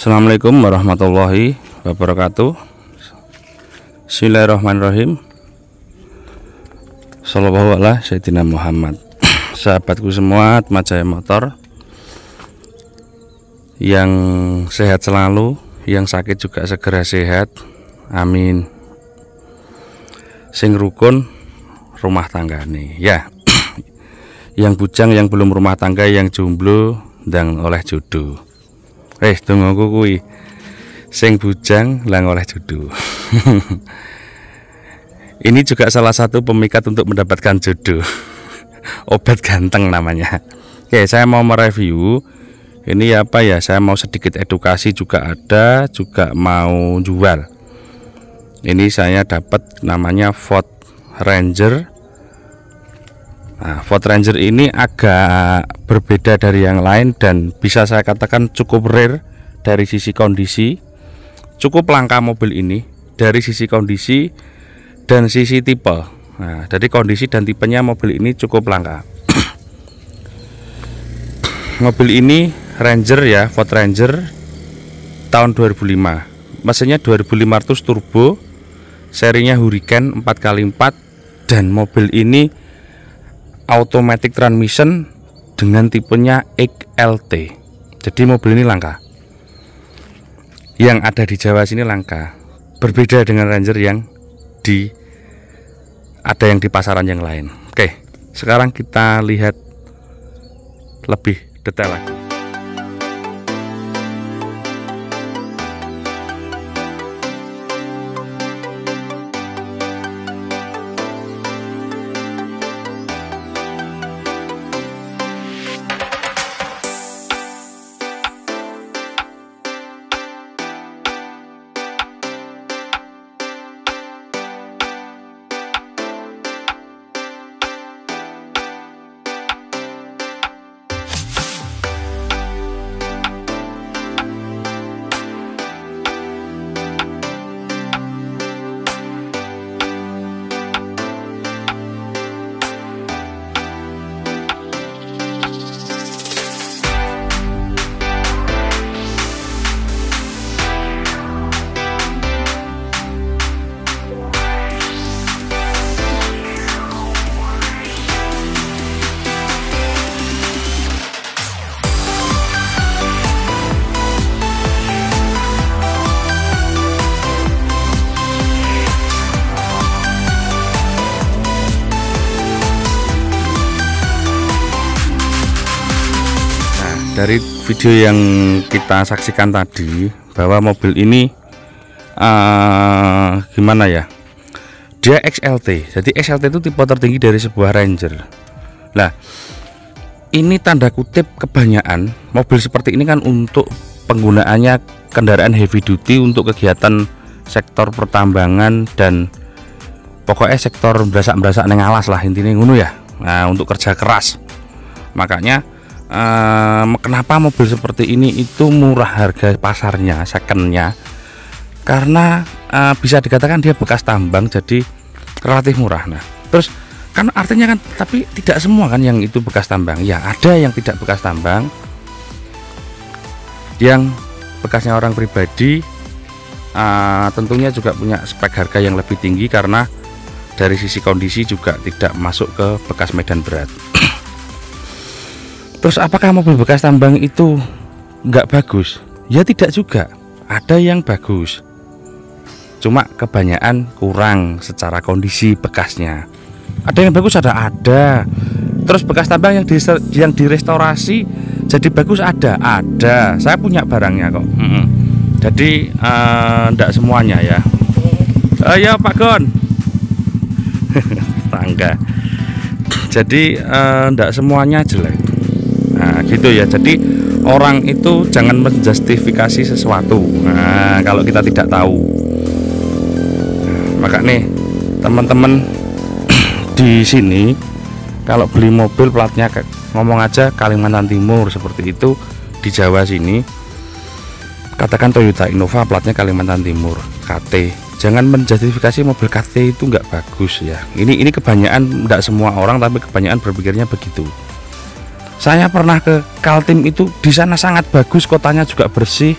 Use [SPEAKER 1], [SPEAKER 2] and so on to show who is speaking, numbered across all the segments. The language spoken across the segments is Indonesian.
[SPEAKER 1] Assalamualaikum warahmatullahi wabarakatuh. Bismillahirrahmanirrahim. Shallallahu ala Sayyidina Muhammad. Sahabatku semua, Atmajaya Motor yang sehat selalu, yang sakit juga segera sehat, amin. Sing rukun rumah tangga nih ya. Yang bujang, yang belum rumah tangga, yang jomblo ndang oleh jodoh. Tunggu kuwi sing bujang lang oleh jodoh. Ini juga salah satu pemikat untuk mendapatkan jodoh. Obat ganteng namanya. Oke, saya mau mereview ini apa ya, saya mau sedikit edukasi juga ada, juga mau jual. Ini saya dapat namanya Ford Ranger. Nah, Ford Ranger ini agak berbeda dari yang lain dan bisa saya katakan cukup rare dari sisi kondisi. Cukup langka mobil ini dari sisi kondisi dan sisi tipe. Nah, dari kondisi dan tipenya mobil ini cukup langka. Mobil ini Ranger ya, Ford Ranger tahun 2005. Mesinnya 2500 turbo, serinya Hurricane 4x4, dan mobil ini automatic transmission dengan tipenya XLT. Jadi mobil ini langka. Yang ada di Jawa sini langka. Berbeda dengan Ranger yang ada yang di pasaran yang lain. Oke, sekarang kita lihat lebih detail lagi. Dari video yang kita saksikan tadi bahwa mobil ini gimana ya, dia XLT. Jadi XLT itu tipe tertinggi dari sebuah Ranger. Nah, ini tanda kutip kebanyakan mobil seperti ini kan untuk penggunaannya kendaraan heavy duty untuk kegiatan sektor pertambangan dan pokoknya sektor berasak-berasak neng alas lah intinya ngono ya. Nah, untuk kerja keras. Makanya kenapa mobil seperti ini itu murah harga pasarnya, secondnya, karena bisa dikatakan dia bekas tambang, jadi relatif murah. Nah, terus kan artinya kan, tapi tidak semua kan yang itu bekas tambang ya, ada yang tidak bekas tambang, yang bekasnya orang pribadi, tentunya juga punya spek harga yang lebih tinggi karena dari sisi kondisi juga tidak masuk ke bekas medan berat. Terus apakah mobil bekas tambang itu nggak bagus? Ya tidak juga, ada yang bagus, cuma kebanyakan kurang secara kondisi bekasnya. Ada yang bagus, ada. Terus bekas tambang yang direstorasi jadi bagus, ada. Saya punya barangnya kok. Jadi enggak semuanya ya. Ya Pak Gon. Tangga. Jadi enggak semuanya jelek. Nah gitu ya, jadi orang itu jangan menjustifikasi sesuatu kalau kita tidak tahu. Maka nih teman-teman di sini kalau beli mobil platnya ngomong aja Kalimantan Timur seperti itu, di Jawa sini katakan Toyota Innova platnya Kalimantan Timur KT. Jangan menjustifikasi mobil KT itu nggak bagus ya. Ini kebanyakan, nggak semua orang tapi kebanyakan berpikirnya begitu. Saya pernah ke Kaltim itu, di sana sangat bagus, kotanya juga bersih,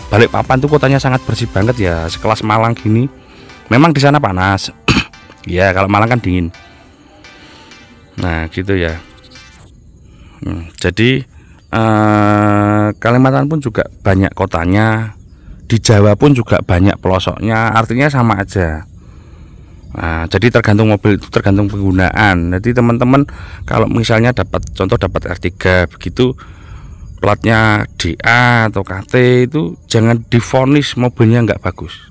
[SPEAKER 1] Balikpapan tuh kotanya sangat bersih banget ya, sekelas Malang gini. Memang di sana panas. Ya, kalau Malang kan dingin. Nah, gitu ya. Jadi Kalimantan pun juga banyak kotanya, di Jawa pun juga banyak pelosoknya, artinya sama aja. Nah, jadi tergantung mobil itu tergantung penggunaan. Jadi teman-teman kalau misalnya dapat contoh dapat R3 begitu platnya DA atau KT itu jangan divonis mobilnya nggak bagus.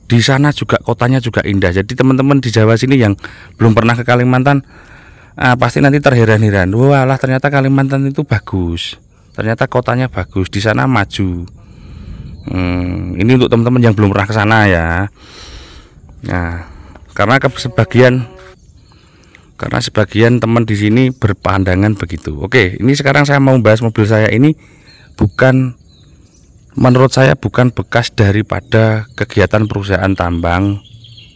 [SPEAKER 1] Di sana juga kotanya juga indah. Jadi teman-teman di Jawa sini yang belum pernah ke Kalimantan pasti nanti terheran-heran. Walah, ternyata Kalimantan itu bagus. Ternyata kotanya bagus. Di sana maju. Ini untuk teman-teman yang belum pernah ke sana ya. Nah, karena sebagian teman di sini berpandangan begitu. Oke, ini sekarang saya mau bahas mobil saya ini menurut saya bukan bekas daripada kegiatan perusahaan tambang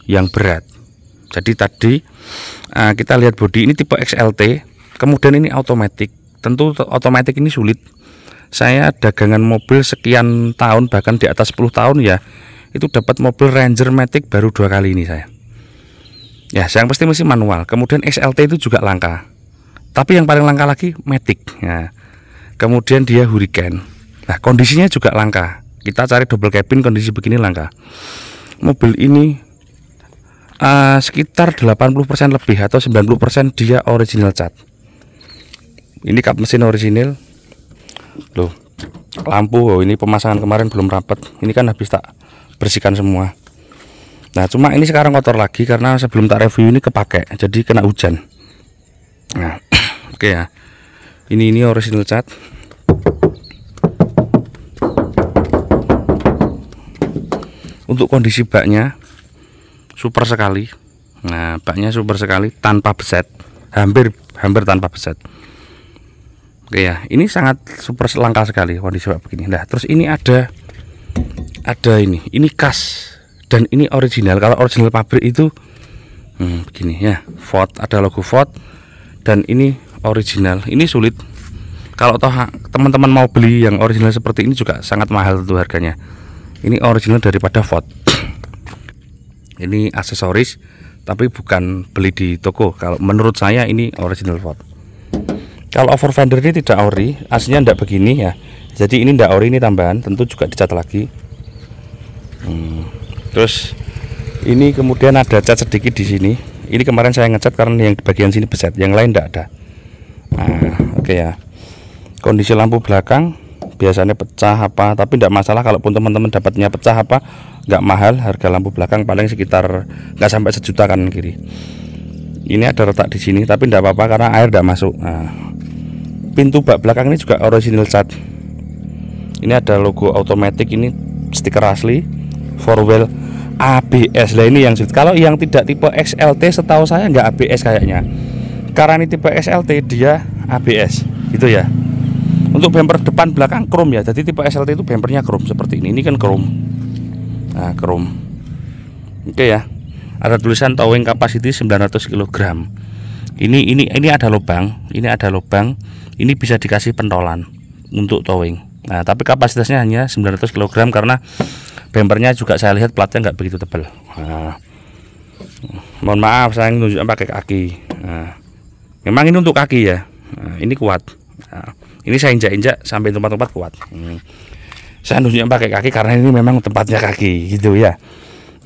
[SPEAKER 1] yang berat. Jadi tadi kita lihat bodi ini tipe XLT, kemudian ini otomatis. Tentu otomatis ini sulit. Saya dagangan mobil sekian tahun, bahkan di atas 10 tahun ya, itu dapat mobil Ranger Matic baru 2 kali ini saya. Ya, yang pasti mesin manual. Kemudian XLT itu juga langka. Tapi yang paling langka lagi Matic. Ya. Kemudian dia Hurricane. Nah, kondisinya juga langka. Kita cari double cabin kondisi begini langka. Mobil ini sekitar 80% lebih atau 90% dia original cat. Ini kap mesin original. Loh, lampu ini pemasangan kemarin belum rapat. Ini kan habis tak bersihkan semua. Nah, cuma ini sekarang kotor lagi karena sebelum tak review ini kepake, jadi kena hujan. Nah, oke ya. Ini original cat. Untuk kondisi baknya super sekali. Nah, baknya super sekali tanpa beset, hampir tanpa beset. Oke ya, ini sangat super langka sekali kondisi bak begini. Nah, terus ini ada ini kas. Dan ini original. Kalau original pabrik itu begini ya, Ford, ada logo Ford. Dan ini original. Ini sulit. Kalau toh teman-teman mau beli yang original seperti ini juga sangat mahal tentu harganya. Ini original daripada Ford. Ini aksesoris, tapi bukan beli di toko. Kalau menurut saya ini original Ford. Kalau over fender ini tidak ori, aslinya tidak begini ya. Jadi ini tidak ori, ini tambahan. Tentu juga dicat lagi. Terus ini kemudian ada cat sedikit di sini. Ini kemarin saya ngecat karena yang di bagian sini beset, yang lain tidak ada. Nah, oke ya. Kondisi lampu belakang biasanya pecah apa, tapi tidak masalah. Kalaupun teman-teman dapatnya pecah apa, nggak mahal. Harga lampu belakang paling sekitar nggak sampai 1 juta kanan kiri. Ini ada retak di sini, tapi tidak apa-apa karena air tidak masuk. Nah, pintu bak belakang ini juga original cat. Ini ada logo automatic, ini stiker asli. 4-wheel ABS. Lah ini yang sulit. Kalau yang tidak tipe XLT setahu saya nggak ABS kayaknya. Karena ini tipe XLT dia ABS gitu ya. Untuk bumper depan belakang chrome ya. Jadi tipe XLT itu bumpernya chrome seperti ini. Ini kan chrome. Nah, chrome. Oke ya. Ada tulisan towing capacity 900 kg. Ini ada lubang. Ini ada lubang. Ini bisa dikasih pentolan untuk towing. Nah, tapi kapasitasnya hanya 900 kg karena bumpernya juga saya lihat platnya nggak begitu tebal. Nah, mohon maaf saya menunjukkan pakai kaki. Nah, memang ini untuk kaki ya. Nah, ini kuat. Nah, ini saya injak-injak sampai tempat-tempat kuat. Saya nunjukkan pakai kaki karena ini memang tempatnya kaki gitu ya.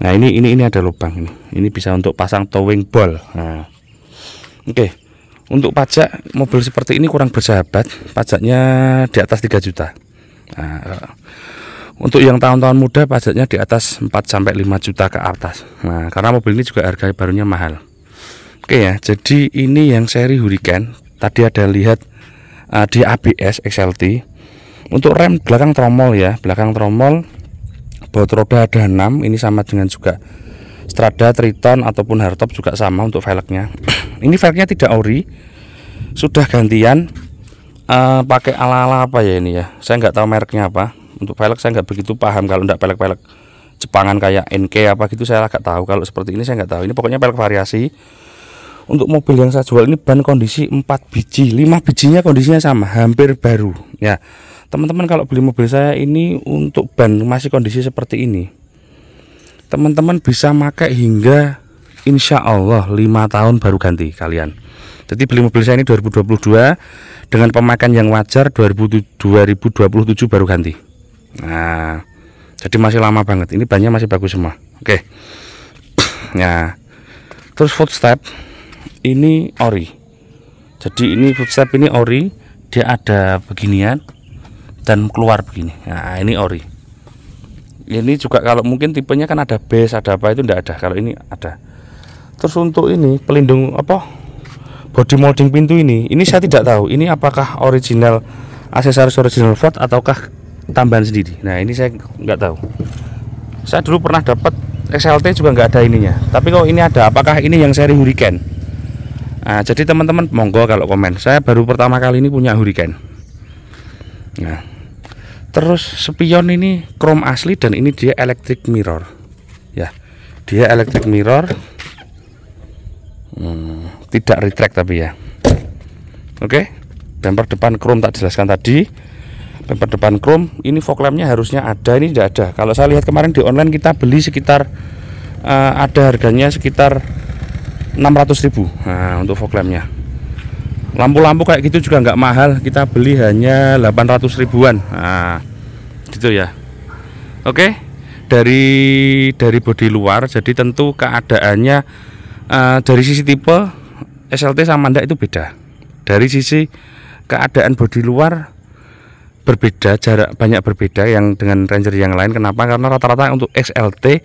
[SPEAKER 1] Nah, ini ada lubang ini. Ini bisa untuk pasang towing ball. Nah, oke. Untuk pajak mobil seperti ini kurang bersahabat. Pajaknya di atas 3 juta. Nah, untuk yang tahun-tahun muda pajaknya di atas 4 sampai 5 juta ke atas. Nah, karena mobil ini juga harga barunya mahal. Oke ya, jadi ini yang seri Hurricane. Tadi ada lihat di ABS XLT. Untuk rem belakang tromol ya, belakang tromol. Baut roda ada 6. Ini sama dengan juga Strada, Triton ataupun hardtop juga sama untuk velgnya. Ini velgnya tidak ori, sudah gantian. Pakai ala-ala apa ya ini ya? Saya nggak tahu mereknya apa. Untuk velg saya nggak begitu paham. Kalau enggak velg-velg Jepangan kayak NK apa gitu saya agak tahu. Kalau seperti ini saya nggak tahu. Ini pokoknya velg variasi. Untuk mobil yang saya jual ini ban kondisi 4 biji, 5 bijinya kondisinya sama, hampir baru ya. Teman-teman kalau beli mobil saya ini untuk ban masih kondisi seperti ini, teman-teman bisa pakai hingga insya Allah 5 tahun baru ganti kalian. Jadi beli mobil saya ini 2022 dengan pemakaian yang wajar 2027 baru ganti. Nah, jadi masih lama banget. Ini bannya masih bagus semua. Oke. Nah, terus footstep ini ori. Jadi ini footstep ini ori, dia ada beginian dan keluar begini. Nah, ini ori. Ini juga kalau mungkin tipenya kan ada base, ada apa, itu enggak ada. Kalau ini ada. Terus untuk ini pelindung apa? Body molding pintu ini saya tidak tahu. Ini apakah original, aksesoris original Ford ataukah tambahan sendiri. Nah, ini saya nggak tahu. Saya dulu pernah dapat XLT juga nggak ada ininya. Tapi kalau ini ada, apakah ini yang seri Hurricane? Nah, jadi teman-teman monggo kalau komen. Saya baru pertama kali ini punya Hurricane. Nah, terus spion ini chrome asli dan ini dia electric mirror. Ya, dia electric mirror. Tidak retract tapi ya. Oke, bumper depan chrome tak jelaskan tadi. Bumper depan chrome, ini fog lampnya harusnya ada, ini tidak ada. Kalau saya lihat kemarin di online kita beli sekitar ada harganya sekitar 600.000. Nah, untuk fog lampnya. Lampu-lampu kayak gitu juga nggak mahal, kita beli hanya 800 ribuan. Nah, gitu ya. Oke, dari bodi luar, jadi tentu keadaannya dari sisi tipe SLT sama ndak itu beda. Dari sisi keadaan bodi luar berbeda, jarak banyak berbeda yang dengan Ranger yang lain. Kenapa? Karena rata-rata untuk XLT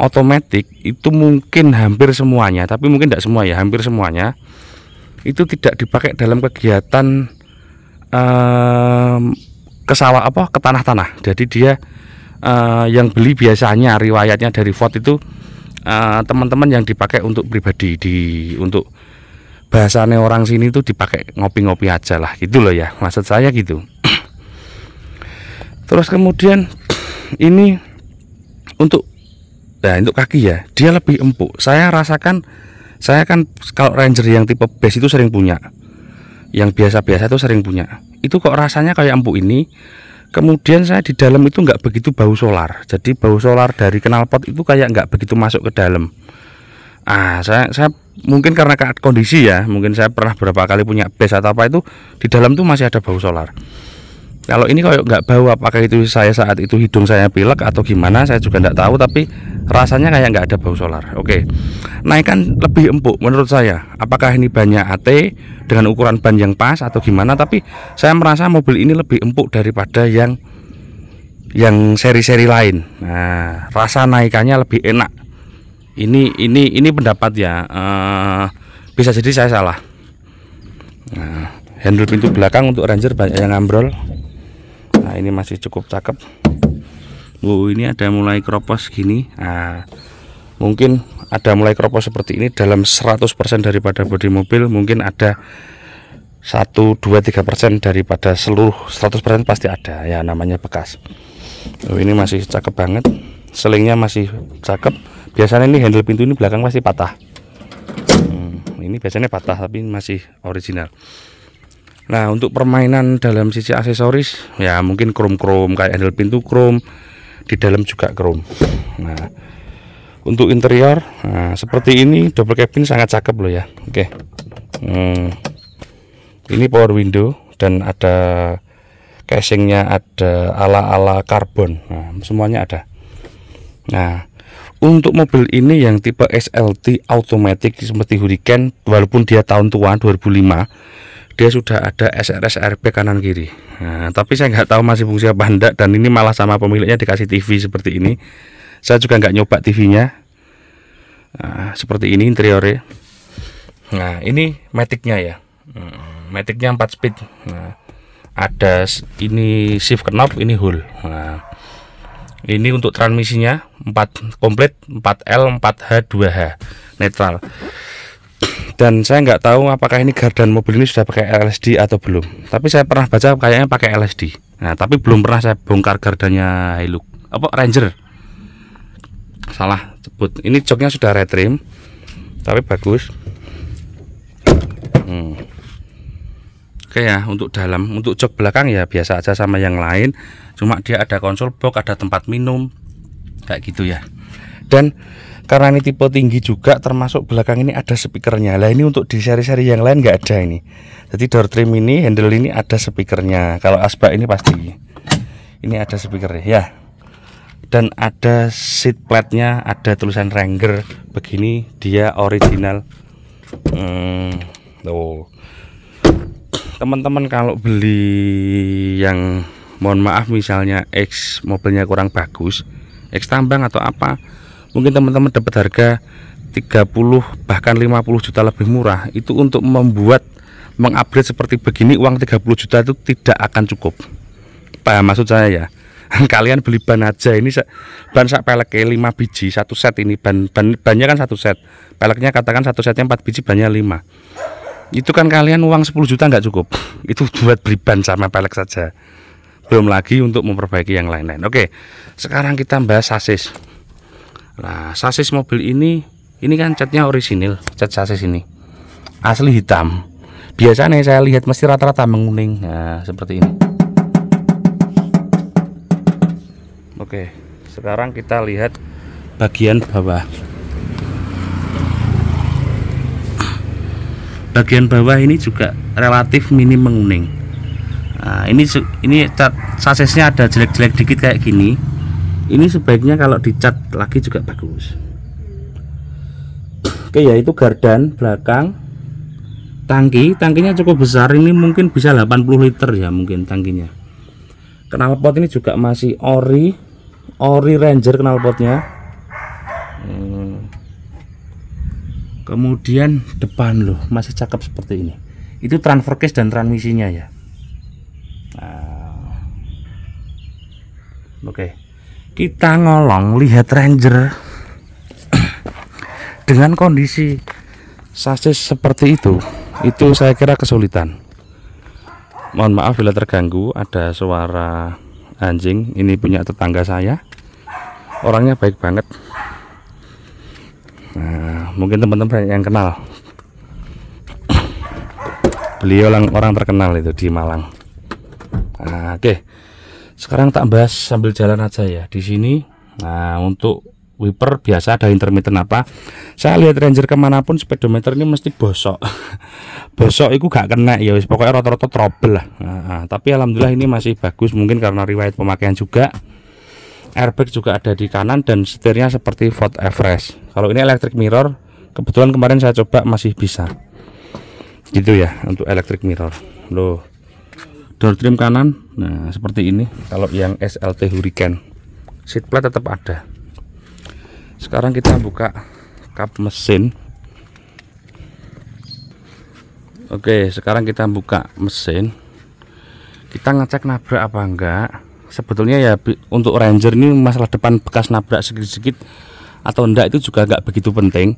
[SPEAKER 1] otomatis itu mungkin hampir semuanya, tapi mungkin tidak semua ya, hampir semuanya itu tidak dipakai dalam kegiatan ke sawah apa ke tanah-tanah. Jadi dia yang beli biasanya riwayatnya dari Ford itu teman-teman yang dipakai untuk pribadi, untuk bahasanya orang sini tuh dipakai ngopi-ngopi aja lah gitu loh ya, maksud saya gitu. Terus kemudian ini untuk kaki ya, dia lebih empuk. Saya rasakan, saya kan kalau Ranger yang tipe base itu sering punya, yang biasa-biasa itu sering punya. Itu kok rasanya kayak empuk ini. Kemudian saya di dalam itu nggak begitu bau solar. Jadi bau solar dari knalpot itu kayak nggak begitu masuk ke dalam. Saya mungkin karena kondisi ya, mungkin saya pernah beberapa kali punya base atau apa itu di dalam tuh masih ada bau solar. Kalau ini kayak nggak bau, apakah itu saya saat itu hidung saya pilek atau gimana, saya juga nggak tahu. Tapi rasanya kayak nggak ada bau solar. Oke, naikkan lebih empuk menurut saya. Apakah ini banyak AT dengan ukuran ban yang pas atau gimana? Tapi saya merasa mobil ini lebih empuk daripada yang seri-seri lain. Nah, rasa naikannya lebih enak. Ini pendapat ya. Bisa jadi saya salah. Nah, handle pintu belakang untuk Ranger banyak yang ngambrol. Nah, ini masih cukup cakep. Ini ada mulai keropos gini. Nah, mungkin ada mulai keropos seperti ini dalam 100% daripada bodi mobil. Mungkin ada 1, 2, 3% daripada seluruh 100% pasti ada ya, namanya bekas. Ini masih cakep banget. Selingnya masih cakep. Biasanya ini handle pintu ini belakang pasti patah. Ini biasanya patah tapi masih original. Nah, untuk permainan dalam sisi aksesoris ya mungkin chrome kayak handle pintu chrome, di dalam juga chrome. Nah, untuk interior seperti ini, double cabin sangat cakep loh ya. Oke. Ini power window dan ada casingnya, ada ala-ala karbon. Nah, semuanya ada. Nah, untuk mobil ini yang tipe SLT automatic seperti Hurricane, walaupun dia tahun tua 2005, dia sudah ada SRS RP kanan kiri. Nah, tapi saya nggak tahu masih fungsi apa enggak, dan ini malah sama pemiliknya dikasih TV seperti ini. Saya juga nggak nyoba TV-nya. Nah, seperti ini interiornya. Nah, ini matic-nya ya. Matic-nya 4 speed. Nah, ada ini shift knob, ini hole. Nah, ini untuk transmisinya 4 komplit, 4L, 4H, 2H netral. Dan saya nggak tahu apakah ini gardan mobil ini sudah pakai LSD atau belum. Tapi saya pernah baca kayaknya pakai LSD. Nah, tapi belum pernah saya bongkar gardannya Hilux. Apa Ranger? Salah sebut. Ini joknya sudah retrim, tapi bagus. Oke ya, untuk dalam, untuk jok belakang ya biasa aja sama yang lain, cuma dia ada konsol box, ada tempat minum kayak gitu ya. Dan karena ini tipe tinggi juga, termasuk belakang ini ada speakernya. Lah ini untuk di seri-seri yang lain nggak ada ini. Jadi door trim ini, handle ini ada speakernya. Kalau asbak ini pasti ini ada speakernya ya. Dan ada seat plate-nya, ada tulisan Ranger begini, dia original. Tuh. Teman-teman kalau beli yang, mohon maaf, misalnya X mobilnya kurang bagus, X tambang atau apa, mungkin teman-teman dapat harga 30 bahkan 50 juta lebih murah, itu untuk mengupgrade seperti begini, uang 30 juta itu tidak akan cukup. Paham maksud saya ya? Kalian beli ban aja, ini ban sak pelek 5 biji satu set, ini bannya kan satu set, peleknya katakan satu setnya 4 biji, bannya 5, itu kan kalian uang 10 juta nggak cukup. Itu buat beli ban sama pelek saja, belum lagi untuk memperbaiki yang lain-lain. Oke, sekarang kita bahas sasis. Nah, sasis mobil ini kan catnya orisinil, cat sasis ini asli hitam. Biasanya saya lihat mesti rata-rata menguning. Nah, seperti ini. Oke, sekarang kita lihat bagian bawah. Bagian bawah ini juga relatif minim menguning. Nah, ini cat sasisnya ada jelek-jelek dikit kayak gini. Ini sebaiknya kalau dicat lagi juga bagus. Oke ya, itu gardan belakang. Tangkinya cukup besar, ini mungkin bisa 80 liter ya mungkin tangkinya. Knalpot ini juga masih ori Ranger knalpotnya. Kemudian depan loh masih cakep seperti ini. Itu transfer case dan transmisinya ya. Nah, oke, kita ngolong lihat Ranger dengan kondisi sasis seperti itu saya kira kesulitan. Mohon maaf bila terganggu, ada suara anjing. Ini punya tetangga saya, orangnya baik banget. Nah, mungkin teman-teman yang kenal, beliau orang terkenal itu di Malang. Nah, oke, sekarang tak bahas sambil jalan aja ya di sini. Nah, untuk wiper biasa ada intermittent apa. Saya lihat Ranger kemanapun speedometer ini mesti bosok. Bosok itu gak kena ya, pokoknya rata-rata trouble lah. Nah, tapi alhamdulillah ini masih bagus, mungkin karena riwayat pemakaian juga. Airbag juga ada di kanan dan setirnya seperti Ford Everest. Kalau ini electric mirror, kebetulan kemarin saya coba masih bisa. Gitu ya untuk electric mirror. Loh. Door trim kanan, nah seperti ini. Kalau yang SLT Hurricane, seat plate tetap ada. Sekarang kita buka kap mesin. Oke, sekarang kita buka mesin. Kita ngecek nabrak apa enggak. Sebetulnya ya untuk Ranger ini masalah depan bekas nabrak sedikit-sedikit atau enggak itu juga enggak begitu penting,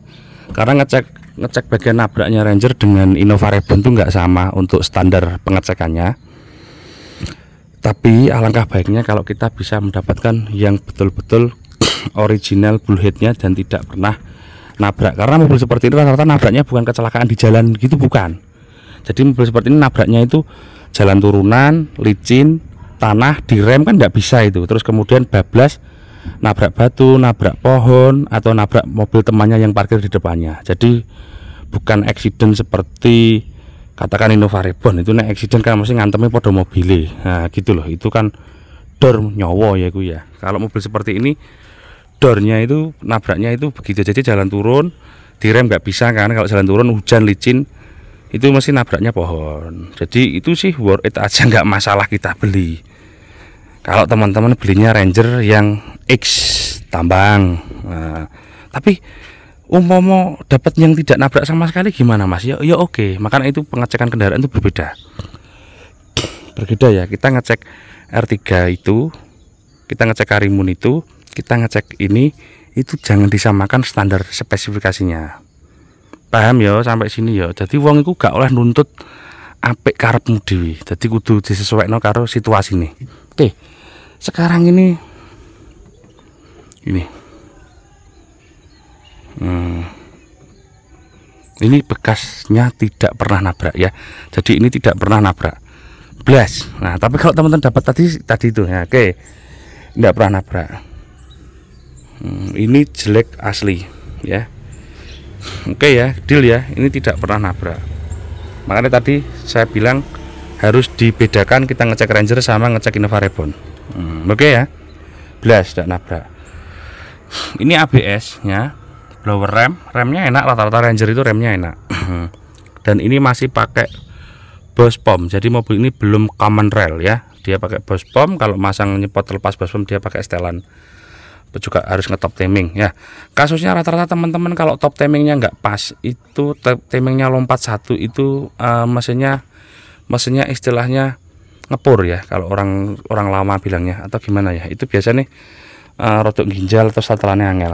[SPEAKER 1] karena ngecek bagian nabraknya Ranger dengan Innova Reborn itu enggak sama untuk standar pengecekannya. Tapi alangkah baiknya kalau kita bisa mendapatkan yang betul-betul original bullheadnya dan tidak pernah nabrak, karena mobil seperti ini rata-rata nabraknya bukan kecelakaan di jalan gitu, bukan. Jadi mobil seperti ini nabraknya itu jalan turunan, licin, tanah, direm kan tidak bisa itu. Terus kemudian bablas, nabrak batu, nabrak pohon, atau nabrak mobil temannya yang parkir di depannya. Jadi bukan accident seperti katakan Innova Reborn. Itu nek accident kan mesti ngantemnya podo mobile. Nah gitu loh, itu kan door nyowo ya gue ya. Kalau mobil seperti ini doornya itu nabraknya itu begitu, jadi jalan turun direm nggak bisa kan. Kalau jalan turun hujan licin itu mesti nabraknya pohon. Jadi itu sih worth it aja, nggak masalah kita beli. Kalau teman-teman belinya Ranger yang X tambang, nah, tapi umpama dapat yang tidak nabrak sama sekali gimana mas? Ya oke. Makanya itu pengecekan kendaraan itu berbeda ya. Kita ngecek R3 itu, kita ngecek Karimun itu, kita ngecek ini, itu jangan disamakan standar spesifikasinya. Paham ya sampai sini ya. Jadi wong iku gak oleh nuntut apik karepmu dhewe. Jadi kudu disesuaikan karo situasi nih. Oke. Sekarang ini Ini bekasnya tidak pernah nabrak ya. Jadi ini tidak pernah nabrak. Blas. Nah, tapi kalau teman-teman dapat tadi itu ya, oke. Tidak pernah nabrak. Ini jelek asli ya. Oke ya, deal ya. Ini tidak pernah nabrak. Makanya tadi saya bilang harus dibedakan kita ngecek Ranger sama ngecek Innova Reborn. Oke ya. Blas tidak nabrak. Ini ABS ya. Blower remnya enak, rata-rata Ranger itu remnya enak. Dan ini masih pakai Bosch POM. Jadi mobil ini belum common rail ya. Dia pakai Bosch POM. Kalau masang nyepot lepas Bosch POM dia pakai setelan. Juga harus ngetop timing ya. Kasusnya rata-rata teman-teman kalau top timingnya nggak pas, itu timingnya lompat satu, itu mesinnya istilahnya ngepur ya, kalau orang lama bilangnya, atau gimana ya, itu biasa nih rodok ginjal atau setelannya angel.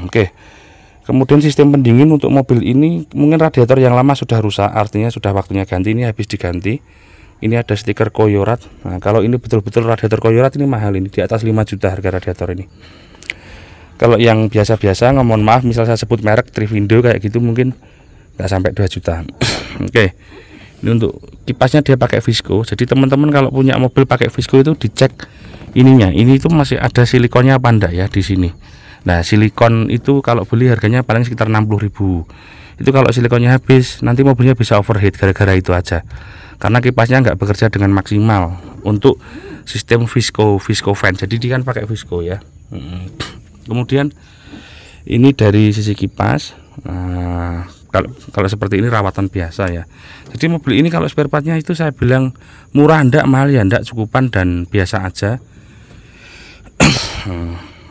[SPEAKER 1] Oke. Kemudian sistem pendingin untuk mobil ini mungkin radiator yang lama sudah rusak, artinya sudah waktunya ganti. Ini habis diganti. Ini ada stiker Koyorat. Nah, kalau ini betul-betul radiator Koyorat ini mahal, ini di atas 5 juta harga radiator ini. Kalau yang biasa-biasa, mohon maaf, misal saya sebut merek Trivindo kayak gitu, mungkin nggak sampai 2 juta. Oke. Ini untuk kipasnya dia pakai Visco. Jadi teman-teman kalau punya mobil pakai Visco itu dicek ininya. Ini itu masih ada silikonnya apa enggak ya di sini. Nah, silikon itu kalau beli harganya paling sekitar 60.000. Itu kalau silikonnya habis, nanti mobilnya bisa overheat gara-gara itu aja. Karena kipasnya nggak bekerja dengan maksimal untuk sistem Visco fan. Jadi dia kan pakai Visco ya. Kemudian ini dari sisi kipas. Nah, kalau seperti ini rawatan biasa ya. Jadi mobil ini kalau spare partnya itu saya bilang murah ndak, mahal ya ndak, cukupan dan biasa aja.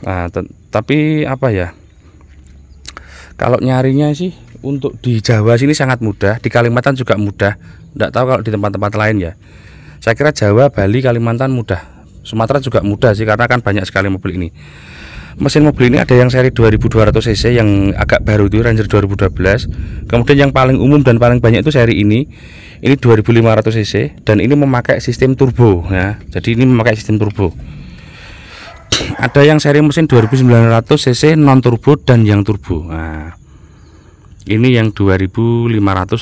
[SPEAKER 1] Nah, tapi apa ya, kalau nyarinya sih untuk di Jawa sini sangat mudah, di Kalimantan juga mudah. Ndak tahu kalau di tempat-tempat lain ya. Saya kira Jawa, Bali, Kalimantan mudah. Sumatera juga mudah sih, karena kan banyak sekali mobil ini. Mesin mobil ini ada yang seri 2200 cc yang agak baru itu Ranger 2012. Kemudian yang paling umum dan paling banyak itu seri ini 2500 cc, dan ini memakai sistem turbo ya. Jadi ini memakai sistem turbo. Ada yang seri mesin 2900 cc non turbo dan yang turbo. Nah, ini yang 2500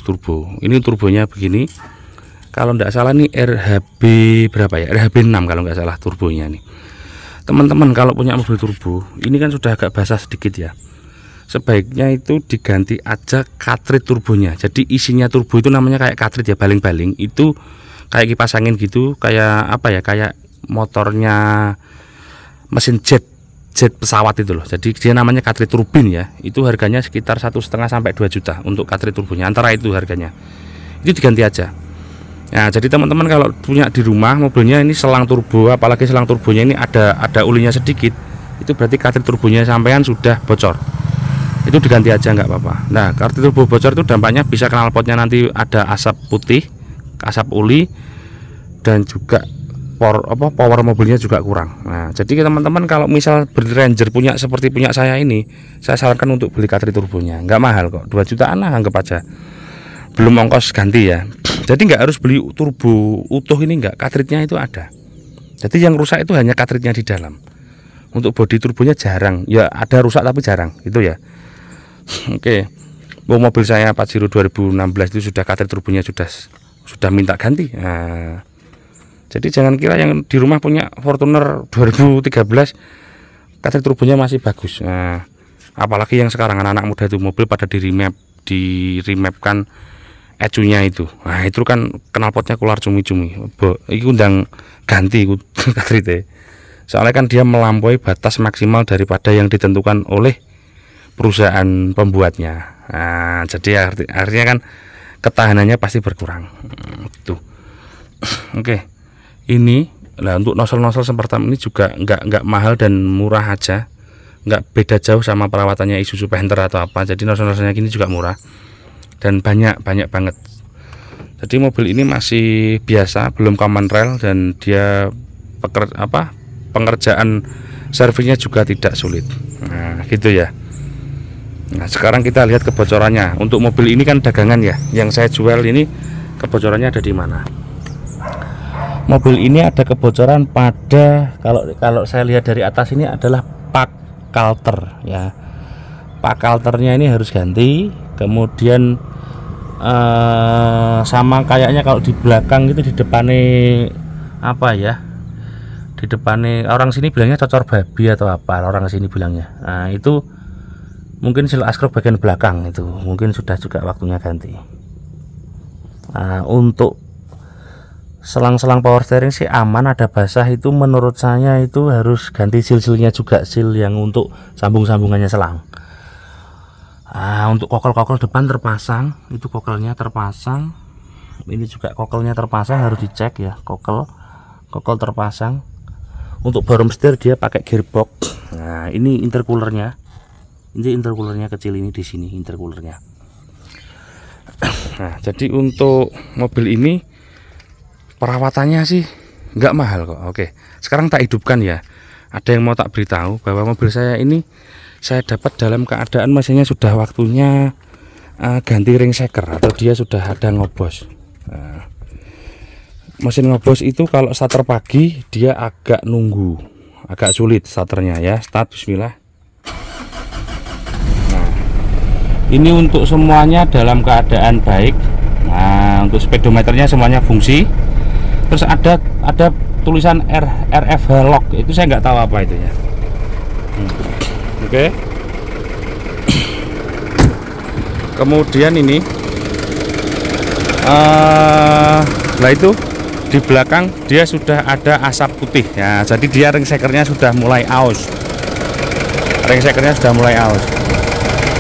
[SPEAKER 1] turbo. Ini turbonya begini. Kalau tidak salah nih RHB berapa ya? RHB 6 kalau nggak salah turbonya nih. Teman-teman kalau punya mobil turbo ini kan sudah agak basah sedikit ya, sebaiknya itu diganti aja cartridge turbonya. Jadi isinya turbo itu namanya kayak cartridge ya, baling-baling itu kayak kipas angin gitu, kayak apa ya, kayak motornya mesin jet pesawat itu loh. Jadi dia namanya cartridge turbin ya. Itu harganya sekitar 1,5 sampai 2 juta untuk cartridge turbonya, antara itu harganya. Itu diganti aja. Nah, jadi teman-teman kalau punya di rumah mobilnya ini selang turbo, apalagi selang turbonya ini ada ulinya sedikit, itu berarti cartridge turbonya sampean sudah bocor. Itu diganti aja nggak apa-apa. Nah, cartridge turbo bocor itu dampaknya bisa knalpotnya nanti ada asap putih, asap uli, dan juga power mobilnya juga kurang. Nah, jadi teman-teman kalau misal beli Ranger punya seperti punya saya ini, saya sarankan untuk beli cartridge turbonya. Nggak mahal kok, 2 jutaan lah anggap aja. Belum ongkos ganti ya. Jadi nggak harus beli turbo utuh ini, nggak, cartridge-nya itu ada. Jadi yang rusak itu hanya cartridge-nya di dalam. Untuk bodi turbonya jarang, ya ada rusak tapi jarang, gitu ya. Oke. Mobil saya Pajero 2016 itu sudah cartridge turbonya sudah minta ganti. Nah, jadi jangan kira yang di rumah punya Fortuner 2013 cartridge turbonya masih bagus. Nah, apalagi yang sekarang anak-anak muda itu mobil pada di remapkan ecunya itu. Nah, itu kan knalpotnya keluar cumi-cumi. Itu undang ganti cartridge. Soalnya kan dia melampaui batas maksimal daripada yang ditentukan oleh perusahaan pembuatnya. Nah, jadi artinya kan ketahanannya pasti berkurang. Tuh. Oke. Ini lah untuk nosel-nosel seperti ini juga nggak mahal dan murah aja. Nggak beda jauh sama perawatannya Isuzu Panther atau apa. Jadi nosel-noselnya gini juga murah. Dan banyak banget. Jadi mobil ini masih biasa, belum common rail, dan dia pengerjaan servisnya juga tidak sulit. Nah, gitu ya. Nah, sekarang kita lihat kebocorannya. Untuk mobil ini kan dagangan ya, yang saya jual ini kebocorannya ada di mana? Mobil ini ada kebocoran pada, kalau saya lihat dari atas ini adalah pak kalter ya. Pak kalternya ini harus ganti. Kemudian sama kayaknya kalau di belakang itu di depannya apa ya, di depannya orang sini bilangnya cocor babi atau apa, orang sini bilangnya. Nah itu mungkin sil askrop bagian belakang itu mungkin sudah juga waktunya ganti. Nah, untuk selang-selang power steering sih aman, ada basah itu menurut saya itu harus ganti sil-silnya juga, sil yang untuk sambung-sambungannya selang. Nah, untuk kokel-kokel depan terpasang, itu kokelnya terpasang, ini juga kokelnya terpasang, harus dicek ya, kokel terpasang. Untuk bottom steer dia pakai gearbox. Nah ini intercoolernya, kecil ini, di sini intercoolernya. Nah jadi untuk mobil ini perawatannya sih nggak mahal kok. Oke, sekarang tak hidupkan ya. Ada yang mau tak beritahu bahwa mobil saya ini saya dapat dalam keadaan mesinnya sudah waktunya ganti ring shaker, atau dia sudah ada ngobos. Nah, mesin ngobos itu kalau starter pagi dia agak sulit starternya ya. Start, bismillah. Nah, ini untuk semuanya dalam keadaan baik. Nah untuk speedometernya semuanya fungsi. Terus ada tulisan RFH lock, itu saya nggak tahu apa itu ya. Oke. Kemudian ini lah itu di belakang dia sudah ada asap putih ya, jadi dia ring shakernya sudah mulai aus.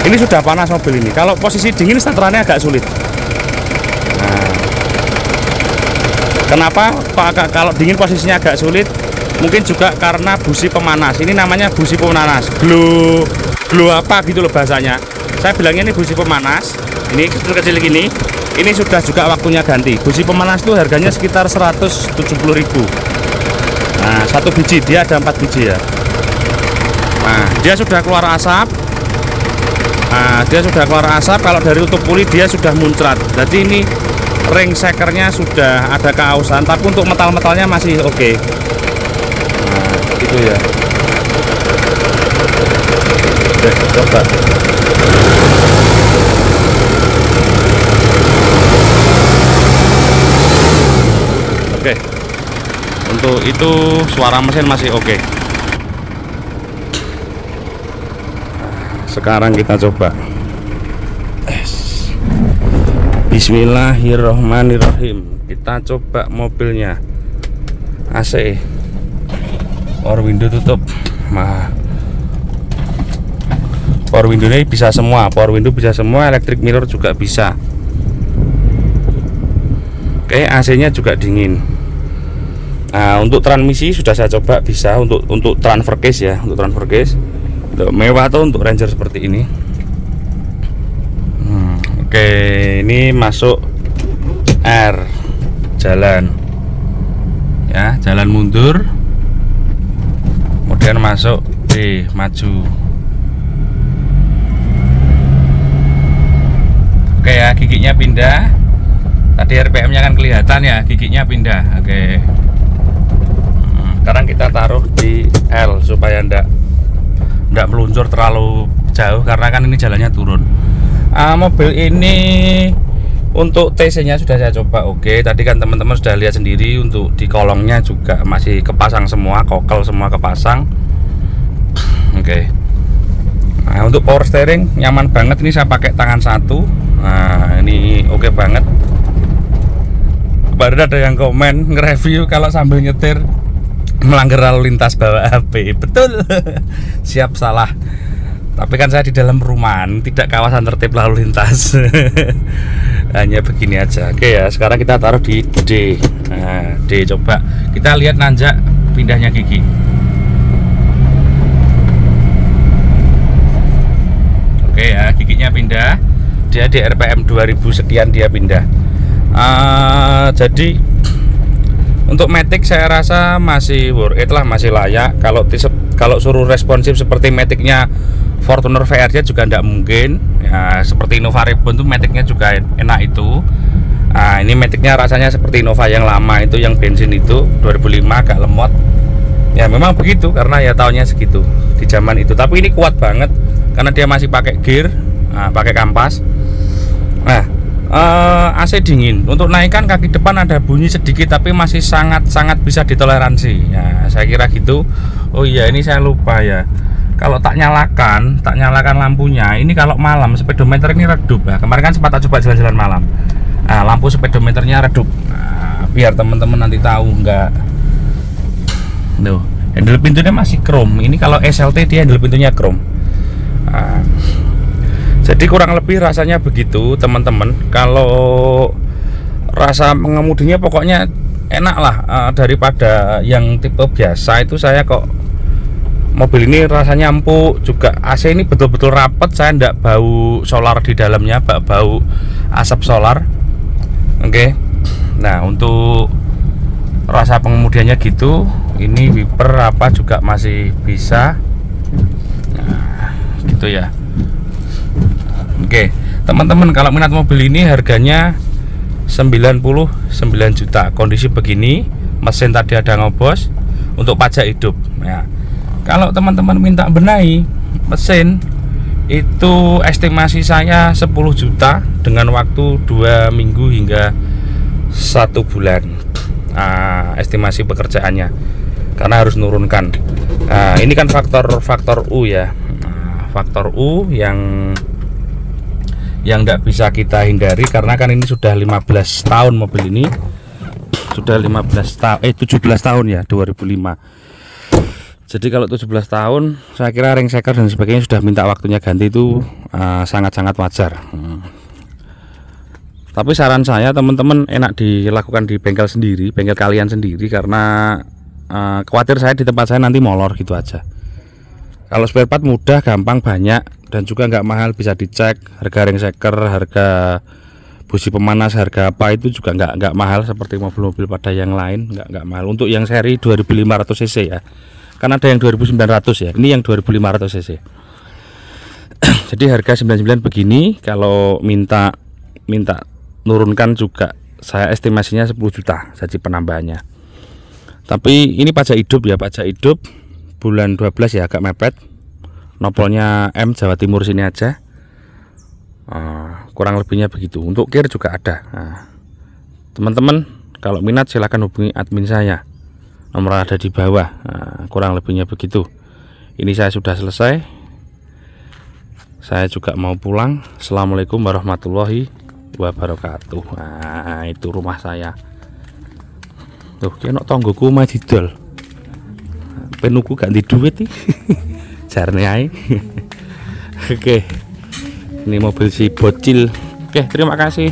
[SPEAKER 1] Ini sudah panas mobil ini. Kalau posisi dingin starterannya agak sulit. Nah, kenapa Pak? Kalau dingin posisinya agak sulit, mungkin juga karena busi pemanas. Ini namanya busi pemanas, glow apa gitu loh bahasanya. Saya bilangnya ini busi pemanas. Ini kecil-kecil gini. Ini sudah juga waktunya ganti. Busi pemanas itu harganya sekitar 170.000. Nah, satu biji, dia ada 4 biji ya. Nah, dia sudah keluar asap. Kalau dari tutup puli dia sudah muncrat. Jadi ini ring shakernya sudah ada keausan, tapi untuk metal-metalnya masih oke. Nah, gitu ya. Oke, coba. Oke, untuk itu suara mesin masih oke. Sekarang kita coba. Bismillahirrohmanirrohim. Kita coba mobilnya. AC, power window tutup. Power window ini bisa semua, electric mirror juga bisa. Oke, AC-nya juga dingin. Nah, untuk transmisi sudah saya coba bisa untuk transfer case ya, untuk mewah atau untuk Ranger seperti ini. Oke, ini masuk R, jalan ya, jalan mundur, kemudian masuk D, maju. Oke ya, giginya pindah. Tadi RPM-nya kan kelihatan ya, giginya pindah. Oke. Sekarang kita taruh di L supaya ndak meluncur terlalu jauh, karena kan ini jalannya turun. Mobil ini untuk TC-nya sudah saya coba. Oke, tadi kan teman-teman sudah lihat sendiri, untuk di kolongnya juga masih kepasang semua, kokel semua kepasang. Oke. Nah, untuk power steering nyaman banget, ini saya pakai tangan satu. Nah, ini oke banget. Baru ada yang komen nge-review kalau sambil nyetir melanggar lalu lintas bawa HP. Betul. Siap salah. Tapi kan saya di dalam perumahan, tidak kawasan tertib lalu lintas. Hanya begini aja. Oke ya, sekarang kita taruh di D. Nah, D, coba kita lihat nanjak pindahnya gigi. Oke ya, giginya pindah. Dia di RPM 2000 sekian dia pindah. Jadi untuk Matic saya rasa masih worth it lah, masih layak. Kalau suruh responsif seperti Maticnya Fortuner VR juga tidak mungkin ya, seperti Innova Reborn tuh Maticnya juga enak itu. Nah, ini Maticnya rasanya seperti Innova yang lama itu, yang bensin itu 2005, agak lemot ya, memang begitu karena ya tahunnya segitu di zaman itu. Tapi ini kuat banget karena dia masih pakai gear, pakai kampas. Nah, AC dingin. Untuk naikkan kaki depan ada bunyi sedikit tapi masih sangat bisa ditoleransi. Ya, saya kira gitu. Oh iya, ini saya lupa ya. Kalau tak nyalakan lampunya. Ini kalau malam speedometer ini redup ya. Kemarin kan sempat tak coba jalan-jalan malam. Nah, lampu speedometernya redup. Nah, biar teman-teman nanti tahu enggak. Tuh, handle pintunya masih chrome. Ini kalau SLT dia handle pintunya chrome. Nah, jadi kurang lebih rasanya begitu teman-teman. Kalau rasa mengemudinya pokoknya enak lah, daripada yang tipe biasa itu. Saya kok mobil ini rasanya empuk juga. AC ini betul-betul rapet, saya enggak bau solar di dalamnya, bau asap solar. Oke. Nah, untuk rasa pengemudiannya gitu. Ini wiper apa juga masih bisa. Nah, gitu ya. Oke, teman-teman, kalau minat mobil ini harganya 99 juta. Kondisi begini, mesin tadi ada ngobos, untuk pajak hidup. Ya. Kalau teman-teman minta benahi mesin, itu estimasi saya 10 juta dengan waktu 2 minggu hingga 1 bulan. Estimasi pekerjaannya, karena harus nurunkan. Ini kan faktor U ya. Faktor U yang nggak bisa kita hindari, karena kan ini sudah 15 tahun mobil ini. Sudah 17 tahun ya, 2005. Jadi kalau 17 tahun, saya kira ring shaker dan sebagainya sudah minta waktunya ganti itu sangat-sangat wajar. Tapi saran saya teman-teman, enak dilakukan di bengkel sendiri, bengkel kalian sendiri, karena khawatir saya di tempat saya nanti molor gitu aja. Kalau spare part mudah, gampang, banyak, dan juga nggak mahal, bisa dicek. Harga ring shaker, harga busi pemanas, harga apa itu juga nggak mahal seperti mobil-mobil pada yang lain, nggak mahal. Untuk yang seri 2500 cc ya, kan ada yang 2900 ya, ini yang 2500 cc. Jadi harga 99 begini. Kalau minta nurunkan juga, saya estimasinya 10 juta saja penambahannya. Tapi ini pajak hidup ya, pajak hidup bulan 12 ya, agak mepet. Nopolnya M Jawa Timur sini aja. Kurang lebihnya begitu. Untuk kir juga ada. Teman-teman, kalau minat silahkan hubungi admin saya, nomor ada di bawah. Kurang lebihnya begitu. Ini saya sudah selesai. Saya juga mau pulang. Assalamualaikum warahmatullahi wabarakatuh. Nah, itu rumah saya. Tuh, kena tonggoku mah didol. Penuku ganti duit nih. Jarne ae. Oke. Ini mobil si bocil. Oke, terima kasih.